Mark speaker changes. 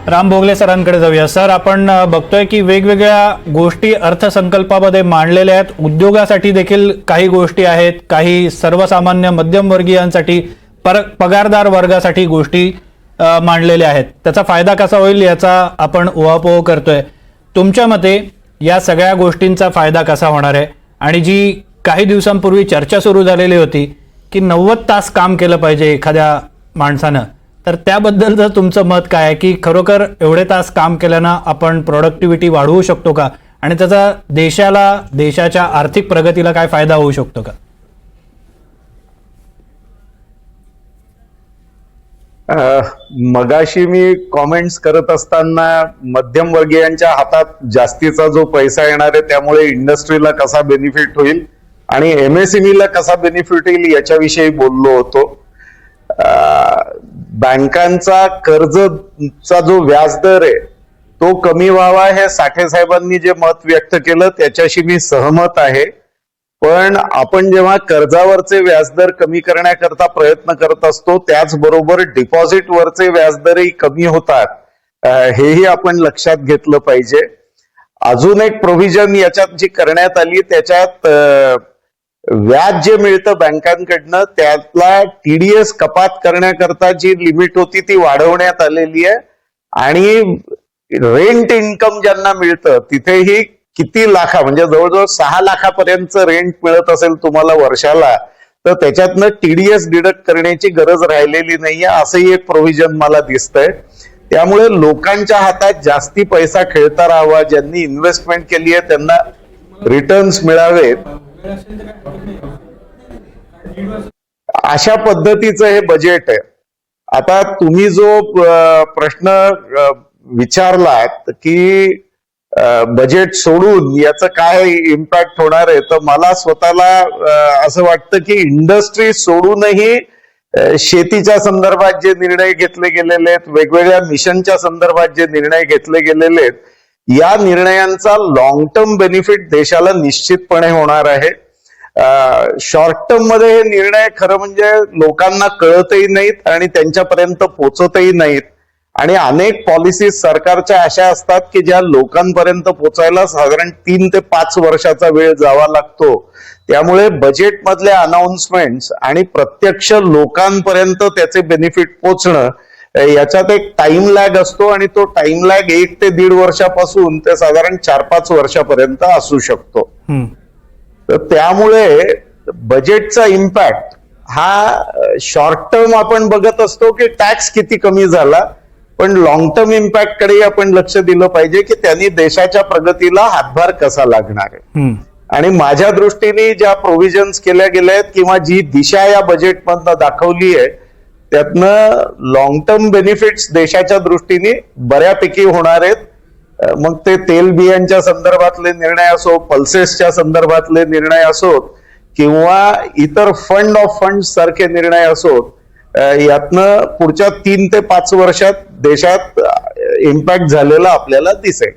Speaker 1: राम भोगले सरांकडे जाऊया. सर, आपण बघतोय की वेगवेगळ्या गोष्टी अर्थसंकल्पामध्ये मांडलेल्या आहेत. उद्योगासाठी देखील काही गोष्टी आहेत, काही सर्वसामान्य मध्यमवर्गीयांसाठी, पगारदार वर्गासाठी गोष्टी मांडलेल्या आहेत. त्याचा फायदा कसा होईल याचा आपण उहापोह करतोय. तुमच्या मते या सगळ्या गोष्टींचा फायदा कसा होणार आहे? आणि जी काही दिवसांपूर्वी चर्चा सुरू झालेली होती की 90 तास काम केलं पाहिजे एखाद्या माणसानं, तर त्याबद्दलचं तुमचं मत काय आहे की खरोखर एवढे तास काम केल्यानं आपण प्रोडक्टिव्हिटी वाढवू शकतो का? आणि त्याचा देशाच्या आर्थिक प्रगतीला काय फायदा होऊ शकतो का?
Speaker 2: मगाशी मी कॉमेंट्स करत असताना मध्यमवर्गीयांच्या हातात जास्तीचा जो पैसा येणार आहे त्यामुळे इंडस्ट्रीला कसा बेनिफिट होईल आणि एमएसएमई ला कसा बेनिफिट होईल याच्याविषयी बोललो होतो. बँकांचा कर्जचा जो व्याजदर आहे तो कमी व्हावा हे साठे साहेबांनी जे मत व्यक्त केलं त्याच्याशी मी सहमत आहे. पण आपण जेव्हा कर्जावरचे व्याजदर कमी करण्याकरता प्रयत्न करत असतो त्याचबरोबर डिपॉझिटवरचे व्याजदरही कमी होतात, हेही आपण लक्षात घेतलं पाहिजे. अजून एक प्रोव्हिजन याच्यात जी करण्यात आली त्याच्यात व्याज जे मिळतं बँकांकडनं त्यातला टीडीएस कपात करण्याकरता जी लिमिट होती ती वाढवण्यात आलेली आहे. आणि रेंट इन्कम ज्यांना मिळतं तिथेही किती लाखा म्हणजे जवळजवळ 6 लाखापर्यंत रेंट मिळत असेल तुम्हाला वर्षाला, तर त्याच्यातनं टीडीएस डिडक्ट करण्याची गरज राहिलेली नाहीये असंही एक प्रोव्हिजन मला दिसतंय. त्यामुळे लोकांच्या हातात जास्ती पैसा खेळता राहावा, ज्यांनी इन्व्हेस्टमेंट केली आहे त्यांना रिटर्न्स मिळावेत, अशा पद्धतीचं हे बजेट आहे. आता तुम्ही जो प्रश्न विचारलात की बजेट सोडून याचं काय इम्पॅक्ट होणार आहे, तर मला स्वतःला असं वाटतं की इंडस्ट्री सोडूनही शेतीच्या संदर्भात जे निर्णय घेतले गेलेले आहेत, वेगवेगळ्या मिशनच्या संदर्भात जे निर्णय घेतले गेलेले आहेत, या निर्णयांचा लॉंग टर्म बेनिफिट देशाला निश्चितपणे होणार आहे. शॉर्ट टर्म मध्ये हे निर्णय खरं म्हणजे लोकांना कळतही नाहीत आणि त्यांच्यापर्यंत पोहोचतही नाहीत. आणि अनेक पॉलिसीज सरकारच्या अशा असतात की ज्या लोकांपर्यंत पोचायला साधारण 3 ते 5 वर्षाचा वेळ जावा लागतो. त्यामुळे बजेटमधल्या अनाउन्समेंट्स आणि प्रत्यक्ष लोकांपर्यंत त्याचे बेनिफिट पोचणं याच्यात एक टाइम लॅग असतो आणि तो टाइम लॅग 1 ते 1.5 वर्षापासून ते साधारण 4-5 वर्षापर्यंत असू शकतो. तर त्यामुळे बजेटचा इम्पॅक्ट हा शॉर्ट टर्म आपण बघत असतो की टॅक्स किती कमी झाला, पण लॉंग टर्म इम्पॅक्ट कडे आपण लक्ष दिलं पाहिजे की त्यांनी देशाच्या प्रगतीला हातभार कसा लागणार आहे. आणि माझ्या दृष्टीने ज्या प्रोव्हिजन्स केल्या गेल्या आहेत किंवा जी दिशा या बजेटमधनं दाखवली आहे त्यातनं लॉंग टर्म बेनिफिट्स देशाच्या दृष्टीने बऱ्यापैकी होणार आहेत. मग ते तेल बियांच्या संदर्भातले निर्णय असो, पल्सेसच्या संदर्भातले निर्णय असोत किंवा इतर फंड ऑफ फंड सारखे निर्णय असोत, यातनं पुढच्या 3 ते 5 वर्षात देशात इम्पॅक्ट झालेला आपल्याला दिसेल.